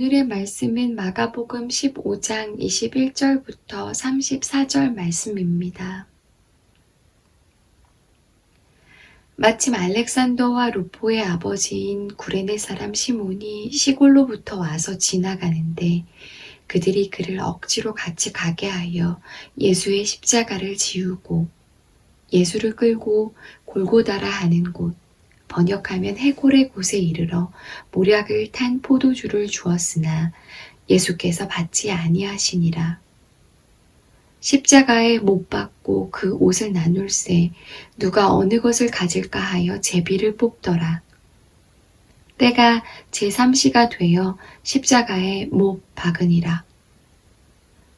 오늘의 말씀은 마가복음 15장 21절부터 34절 말씀입니다. 마침 알렉산더와 루포의 아버지인 구레네 사람 시몬이 시골로부터 와서 지나가는데 그들이 그를 억지로 같이 가게 하여 예수의 십자가를 지우고 예수를 끌고 골고다라 하는 곳, 번역하면 해골의 곳에 이르러 모략을 탄 포도주를 주었으나 예수께서 받지 아니하시니라. 십자가에 못 박고 그 옷을 나눌새 누가 어느 것을 가질까 하여 제비를 뽑더라. 때가 제3시가 되어 십자가에 못 박으니라.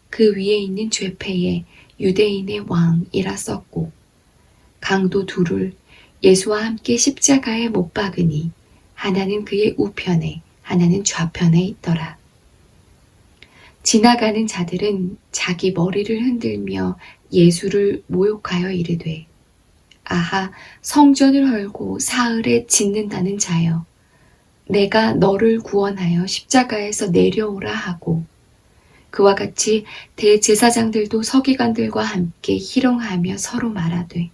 그 위에 있는 죄패에 유대인의 왕이라 썼고 강도 둘을 예수와 함께 십자가에 못 박으니 하나는 그의 우편에 하나는 좌편에 있더라. 지나가는 자들은 자기 머리를 흔들며 예수를 모욕하여 이르되 아하 성전을 헐고 사흘에 짓는다는 자여 내가 너를 구원하여 십자가에서 내려오라 하고 그와 같이 대제사장들도 서기관들과 함께 희롱하며 서로 말하되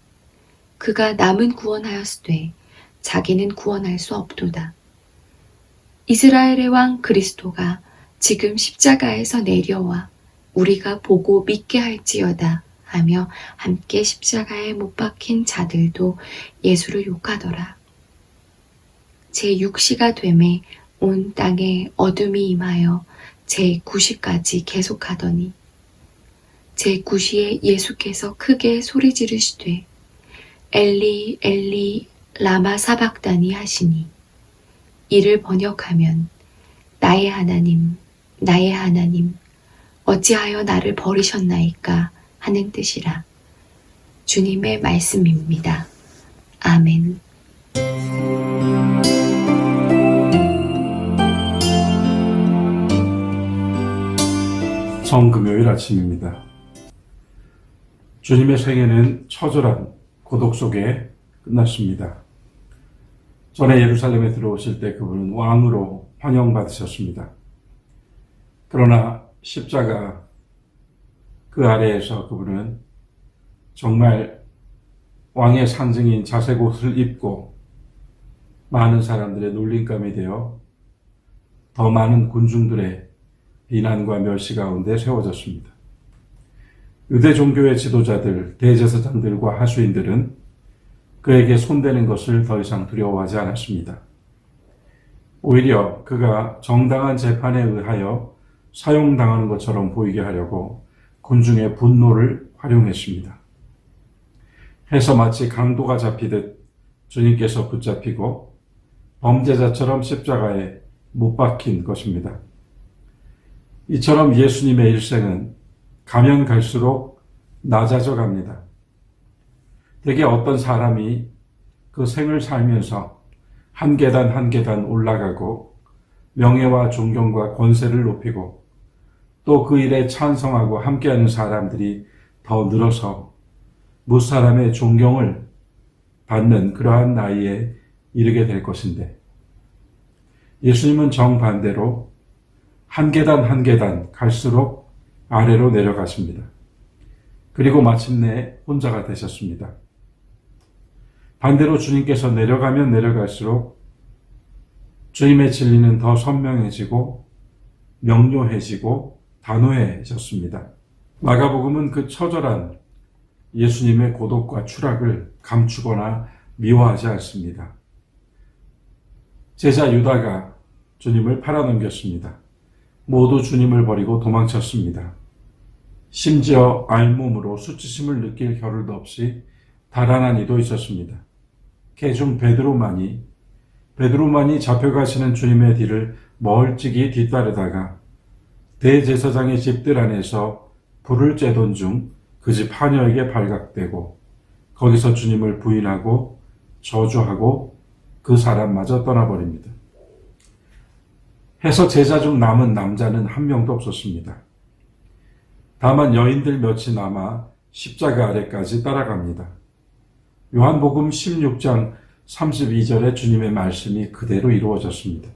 그가 남은 구원하였으되 자기는 구원할 수 없도다. 이스라엘의 왕 그리스도가 지금 십자가에서 내려와 우리가 보고 믿게 할지어다 하며 함께 십자가에 못 박힌 자들도 예수를 욕하더라. 제6시가 되매 온 땅에 어둠이 임하여 제9시까지 계속하더니 제9시에 예수께서 크게 소리 지르시되 엘리 엘리 라마 사박다니 하시니 이를 번역하면 나의 하나님 나의 하나님 어찌하여 나를 버리셨나이까 하는 뜻이라. 주님의 말씀입니다. 아멘. 성금요일 아침입니다. 주님의 생애는 처절한 고독 속에 끝났습니다. 전에 예루살렘에 들어오실 때 그분은 왕으로 환영받으셨습니다. 그러나 십자가 그 아래에서 그분은 정말 왕의 상징인 자색 옷을 입고 많은 사람들의 놀림감이 되어 더 많은 군중들의 비난과 멸시 가운데 세워졌습니다. 유대 종교의 지도자들, 대제사장들과 하수인들은 그에게 손대는 것을 더 이상 두려워하지 않았습니다. 오히려 그가 정당한 재판에 의하여 사용당하는 것처럼 보이게 하려고 군중의 분노를 활용했습니다. 해서 마치 강도가 잡히듯 주님께서 붙잡히고 범죄자처럼 십자가에 못 박힌 것입니다. 이처럼 예수님의 일생은 가면 갈수록 낮아져 갑니다. 대개 어떤 사람이 그 생을 살면서 한 계단 한 계단 올라가고 명예와 존경과 권세를 높이고 또 그 일에 찬성하고 함께하는 사람들이 더 늘어서 무사람의 존경을 받는 그러한 나이에 이르게 될 것인데 예수님은 정반대로 한 계단 한 계단 갈수록 아래로 내려가십니다. 그리고 마침내 혼자가 되셨습니다. 반대로 주님께서 내려가면 내려갈수록 주님의 진리는 더 선명해지고 명료해지고 단호해졌습니다. 마가복음은 그 처절한 예수님의 고독과 추락을 감추거나 미워하지 않습니다. 제자 유다가 주님을 팔아넘겼습니다. 모두 주님을 버리고 도망쳤습니다. 심지어 알몸으로 수치심을 느낄 겨를도 없이 달아난 이도 있었습니다. 개중 베드로만이 잡혀가시는 주님의 뒤를 멀찍이 뒤따르다가 대제사장의 집들 안에서 불을 쬐던 중 그 집 하녀에게 발각되고 거기서 주님을 부인하고 저주하고 그 사람마저 떠나버립니다. 해서 제자 중 남은 남자는 한 명도 없었습니다. 다만 여인들 몇이 남아 십자가 아래까지 따라갑니다. 요한복음 16장 32절에 주님의 말씀이 그대로 이루어졌습니다.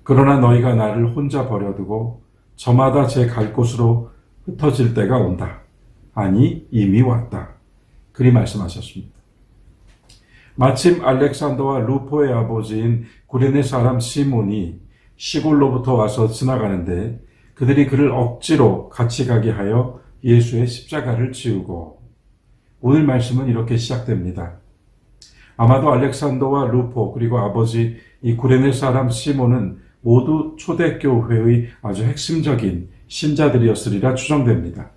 그러나 너희가 나를 혼자 버려두고 저마다 제 갈 곳으로 흩어질 때가 온다. 아니 이미 왔다. 그리 말씀하셨습니다. 마침 알렉산더와 루포의 아버지인 구레네 사람 시몬이 시골로부터 와서 지나가는데 그들이 그를 억지로 같이 가게 하여 예수의 십자가를 지우고, 오늘 말씀은 이렇게 시작됩니다. 아마도 알렉산더와 루포 그리고 아버지 이 구레네 사람 시몬은 모두 초대교회의 아주 핵심적인 신자들이었으리라 추정됩니다.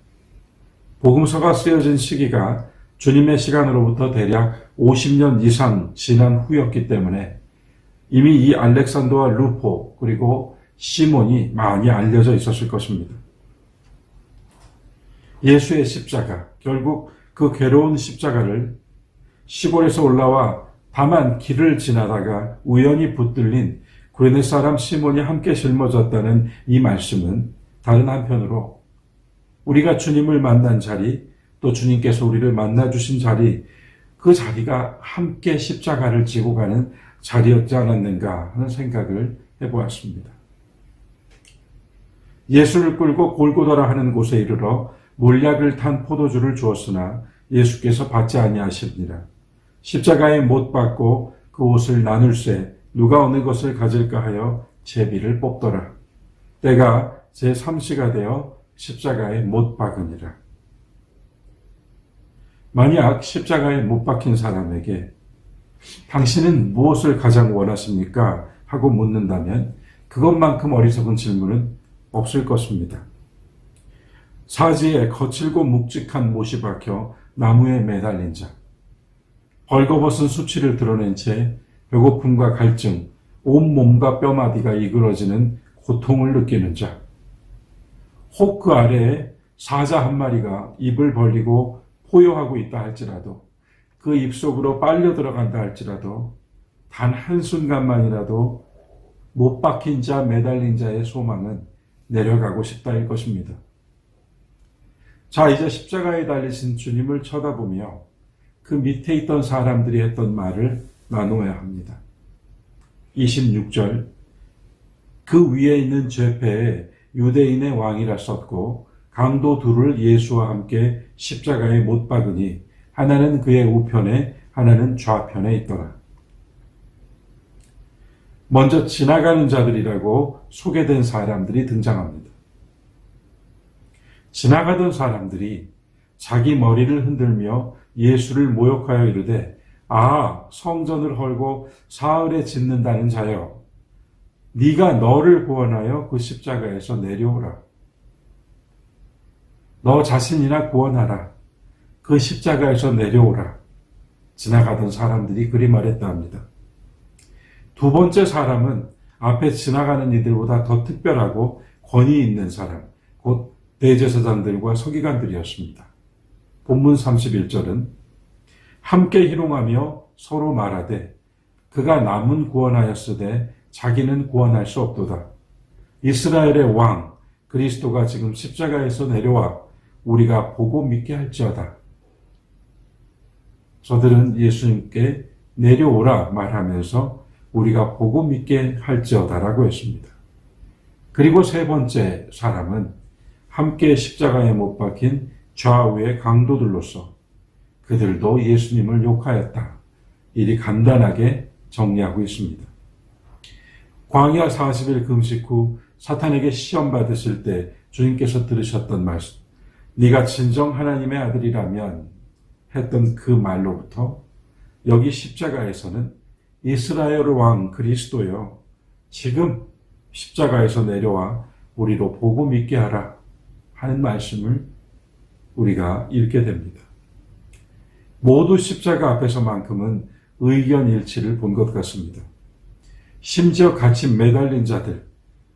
복음서가 쓰여진 시기가 주님의 시간으로부터 대략 50년 이상 지난 후였기 때문에 이미 이 알렉산더와 루포 그리고 시몬이 많이 알려져 있었을 것입니다. 예수의 십자가, 결국 그 괴로운 십자가를 시골에서 올라와 다만 길을 지나다가 우연히 붙들린 구레네 사람 시몬이 함께 짊어졌다는 이 말씀은 다른 한편으로 우리가 주님을 만난 자리, 또 주님께서 우리를 만나주신 자리, 그 자리가 함께 십자가를 지고 가는 자리였지 않았는가 하는 생각을 해보았습니다. 예수를 끌고 골고다라 하는 곳에 이르러 몰약을 탄 포도주를 주었으나 예수께서 받지 아니하시니라. 십자가에 못 박고 그 옷을 나눌세 누가 어느 것을 가질까 하여 제비를 뽑더라. 때가 제3시가 되어 십자가에 못 박으니라. 만약 십자가에 못 박힌 사람에게 당신은 무엇을 가장 원하십니까? 하고 묻는다면 그것만큼 어리석은 질문은 없을 것입니다. 사지에 거칠고 묵직한 못이 박혀 나무에 매달린 자, 벌거벗은 수치를 드러낸 채 배고픔과 갈증, 온몸과 뼈마디가 이그러지는 고통을 느끼는 자, 혹 그 아래에 사자 한 마리가 입을 벌리고 포효하고 있다 할지라도, 그 입속으로 빨려 들어간다 할지라도 단 한순간만이라도 못 박힌 자, 매달린 자의 소망은 내려가고 싶다일 것입니다. 자, 이제 십자가에 달리신 주님을 쳐다보며 그 밑에 있던 사람들이 했던 말을 나누어야 합니다. 26절, 그 위에 있는 죄패에 유대인의 왕이라 썼고 강도 둘을 예수와 함께 십자가에 못 박으니 하나는 그의 우편에 하나는 좌편에 있더라. 먼저 지나가는 자들이라고 소개된 사람들이 등장합니다. 지나가던 사람들이 자기 머리를 흔들며 예수를 모욕하여 이르되, 아, 성전을 헐고 사흘에 짓는다는 자여, 네가 너를 구원하여 그 십자가에서 내려오라. 너 자신이나 구원하라. 그 십자가에서 내려오라. 지나가던 사람들이 그리 말했다 합니다. 두 번째 사람은 앞에 지나가는 이들보다 더 특별하고 권위 있는 사람, 곧 대제사장들과 서기관들이었습니다. 본문 31절은 함께 희롱하며 서로 말하되 그가 남은 구원하였으되 자기는 구원할 수 없도다. 이스라엘의 왕 그리스도가 지금 십자가에서 내려와 우리가 보고 믿게 할지어다. 저들은 예수님께 내려오라 말하면서 우리가 보고 믿게 할지어다라고 했습니다. 그리고 세 번째 사람은 함께 십자가에 못 박힌 좌우의 강도들로서 그들도 예수님을 욕하였다. 이리 간단하게 정리하고 있습니다. 광야 40일 금식 후 사탄에게 시험 받으실 때 주님께서 들으셨던 말씀, 네가 진정 하나님의 아들이라면 했던 그 말로부터 여기 십자가에서는 이스라엘 왕 그리스도여, 지금 십자가에서 내려와 우리로 보고 믿게 하라 하는 말씀을 우리가 읽게 됩니다. 모두 십자가 앞에서만큼은 의견 일치를 본 것 같습니다. 심지어 같이 매달린 자들,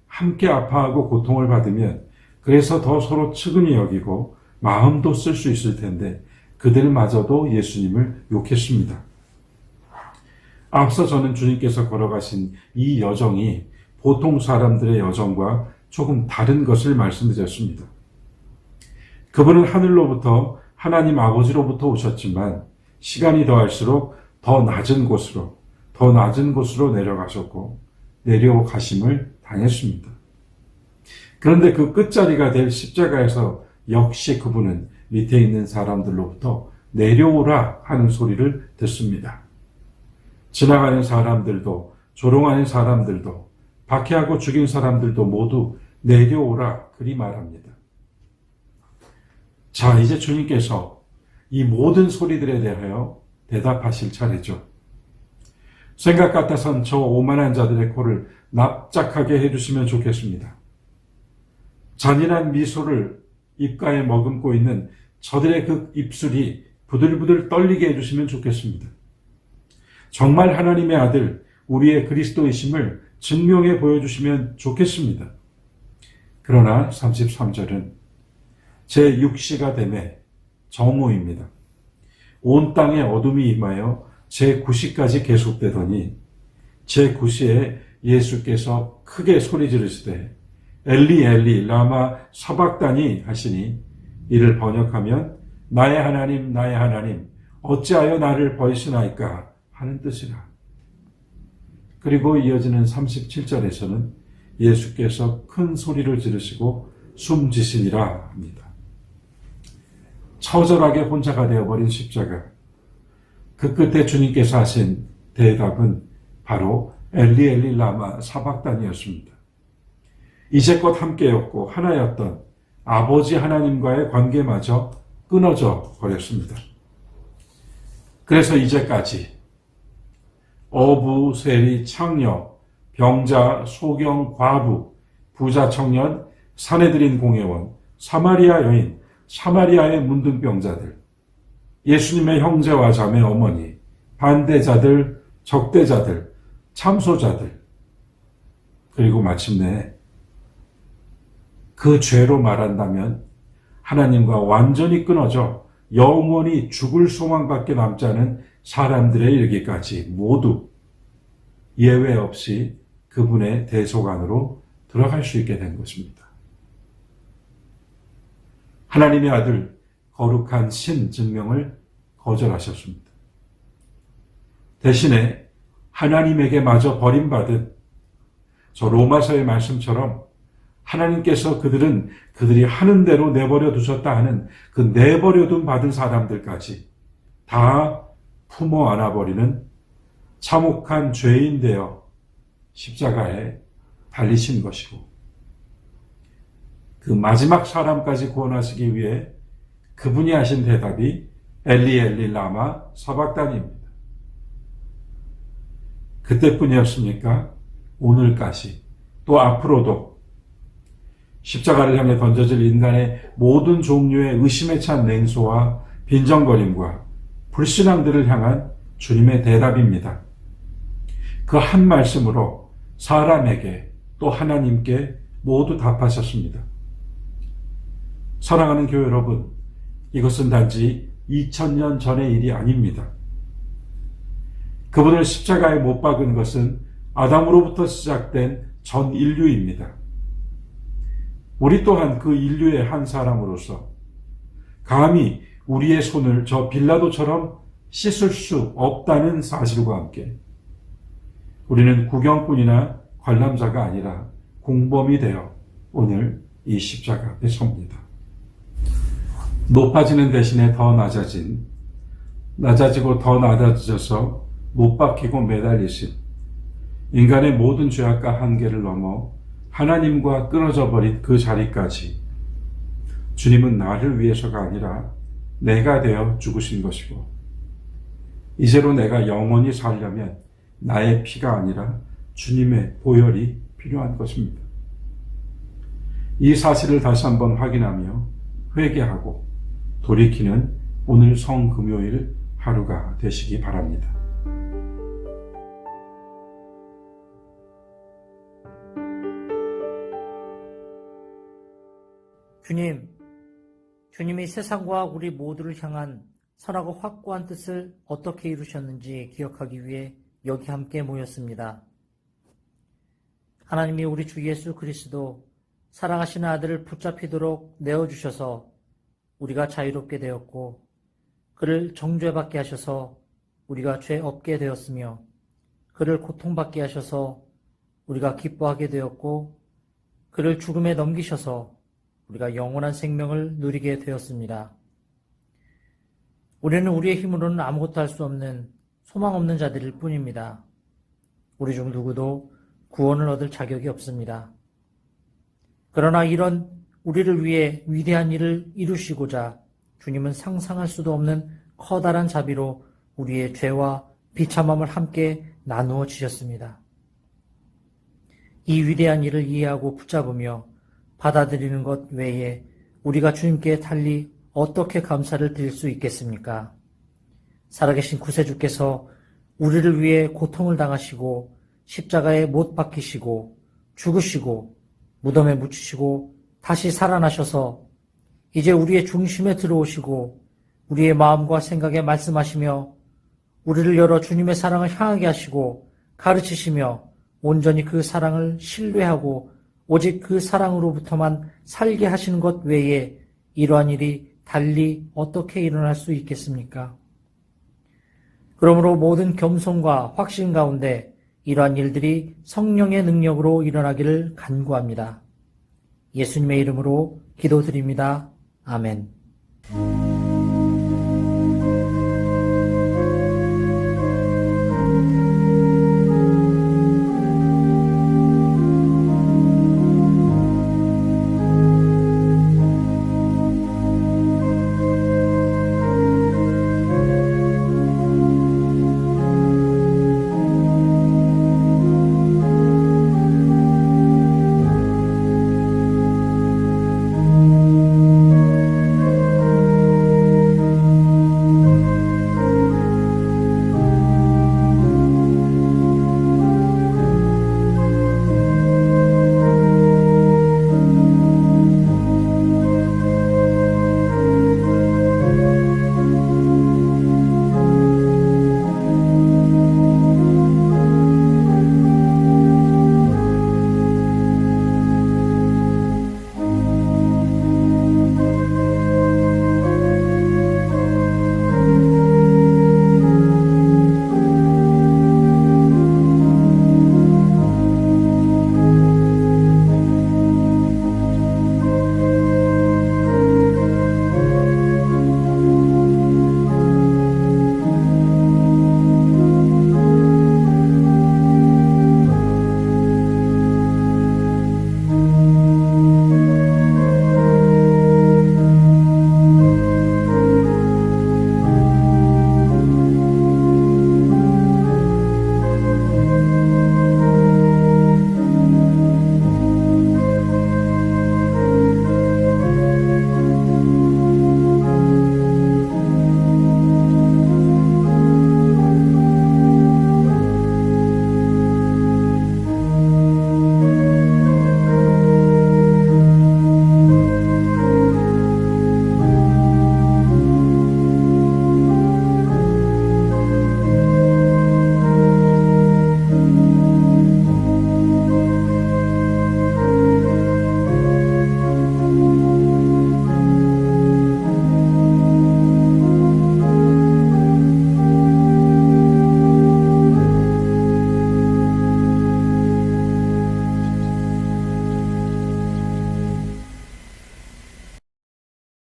함께 아파하고 고통을 받으면 그래서 더 서로 측은히 여기고 마음도 쓸 수 있을 텐데 그들마저도 예수님을 욕했습니다. 앞서 저는 주님께서 걸어가신 이 여정이 보통 사람들의 여정과 조금 다른 것을 말씀드렸습니다. 그분은 하늘로부터 하나님 아버지로부터 오셨지만 시간이 더할수록 더 낮은 곳으로 내려가셨고 내려가심을 당했습니다. 그런데 그 끝자리가 될 십자가에서 역시 그분은 밑에 있는 사람들로부터 내려오라 하는 소리를 듣습니다. 지나가는 사람들도, 조롱하는 사람들도, 박해하고 죽인 사람들도 모두 내려오라 그리 말합니다. 자, 이제 주님께서 이 모든 소리들에 대하여 대답하실 차례죠. 생각 같아선 저 오만한 자들의 코를 납작하게 해주시면 좋겠습니다. 잔인한 미소를 입가에 머금고 있는 저들의 그 입술이 부들부들 떨리게 해주시면 좋겠습니다. 정말 하나님의 아들, 우리의 그리스도이심을 증명해 보여주시면 좋겠습니다. 그러나 33절은 제6시가 되매 정오입니다. 온 땅에 어둠이 임하여 제9시까지 계속되더니 제9시에 예수께서 크게 소리 지르시되 엘리 엘리 라마 사박다니 하시니 이를 번역하면 나의 하나님 어찌하여 나를 버리시나이까 하는 뜻이라. 그리고 이어지는 37절에서는 예수께서 큰 소리를 지르시고 숨지시니라 합니다. 처절하게 혼자가 되어버린 십자가. 그 끝에 주님께서 하신 대답은 바로 엘리 엘리 라마 사박단이었습니다. 이제껏 함께였고 하나였던 아버지 하나님과의 관계마저 끊어져 버렸습니다. 그래서 이제까지 어부, 세리, 창녀, 병자, 소경, 과부, 부자 청년, 사내들인 공회원, 사마리아 여인, 사마리아의 문둥병자들, 예수님의 형제와 자매 어머니, 반대자들, 적대자들, 참소자들, 그리고 마침내 그 죄로 말한다면 하나님과 완전히 끊어져 영원히 죽을 소망밖에 남지 않은 사람들에 이르기까지 모두 예외 없이 그분의 대속안으로 들어갈 수 있게 된 것입니다. 하나님의 아들 거룩한 신 증명을 거절하셨습니다. 대신에 하나님에게 마저 버림받은 저 로마서의 말씀처럼 하나님께서 그들이 하는 대로 내버려 두셨다 하는 그 내버려둔 받은 사람들까지 다 품어 안아버리는 참혹한 죄인 되어 십자가에 달리신 것이고 그 마지막 사람까지 구원하시기 위해 그분이 하신 대답이 엘리 엘리 라마 사박단입니다. 그때뿐이었습니까? 오늘까지 또 앞으로도 십자가를 향해 던져질 인간의 모든 종류의 의심에 찬 냉소와 빈정거림과 불신앙들을 향한 주님의 대답입니다. 그 한 말씀으로 사람에게 또 하나님께 모두 답하셨습니다. 사랑하는 교회 여러분, 이것은 단지 2000년 전의 일이 아닙니다. 그분을 십자가에 못 박은 것은 아담으로부터 시작된 전 인류입니다. 우리 또한 그 인류의 한 사람으로서 감히 우리의 손을 저 빌라도처럼 씻을 수 없다는 사실과 함께 우리는 구경꾼이나 관람자가 아니라 공범이 되어 오늘 이 십자가 앞에 섭니다. 높아지는 대신에 더 낮아지고 더 낮아져서 못 박히고 매달리신 인간의 모든 죄악과 한계를 넘어 하나님과 끊어져 버린 그 자리까지 주님은 나를 위해서가 아니라 내가 되어 죽으신 것이고 이제로 내가 영원히 살려면 나의 피가 아니라 주님의 보혈이 필요한 것입니다. 이 사실을 다시 한번 확인하며 회개하고 돌이키는 오늘 성금요일 하루가 되시기 바랍니다. 주님이 세상과 우리 모두를 향한 선하고 확고한 뜻을 어떻게 이루셨는지 기억하기 위해 여기 함께 모였습니다. 하나님이 우리 주 예수 그리스도 사랑하시는 아들을 붙잡히도록 내어주셔서 우리가 자유롭게 되었고 그를 정죄받게 하셔서 우리가 죄 없게 되었으며 그를 고통받게 하셔서 우리가 기뻐하게 되었고 그를 죽음에 넘기셔서 우리가 영원한 생명을 누리게 되었습니다. 우리는 우리의 힘으로는 아무것도 할 수 없는 소망 없는 자들일 뿐입니다. 우리 중 누구도 구원을 얻을 자격이 없습니다. 그러나 이런 우리를 위해 위대한 일을 이루시고자 주님은 상상할 수도 없는 커다란 자비로 우리의 죄와 비참함을 함께 나누어 주셨습니다. 이 위대한 일을 이해하고 붙잡으며 받아들이는 것 외에 우리가 주님께 달리 어떻게 감사를 드릴 수 있겠습니까? 살아계신 구세주께서 우리를 위해 고통을 당하시고 십자가에 못 박히시고 죽으시고 무덤에 묻히시고 다시 살아나셔서 이제 우리의 중심에 들어오시고 우리의 마음과 생각에 말씀하시며 우리를 열어 주님의 사랑을 향하게 하시고 가르치시며 온전히 그 사랑을 신뢰하고 오직 그 사랑으로부터만 살게 하시는 것 외에 이러한 일이 달리 어떻게 일어날 수 있겠습니까? 그러므로 모든 겸손과 확신 가운데 이러한 일들이 성령의 능력으로 일어나기를 간구합니다. 예수님의 이름으로 기도드립니다. 아멘.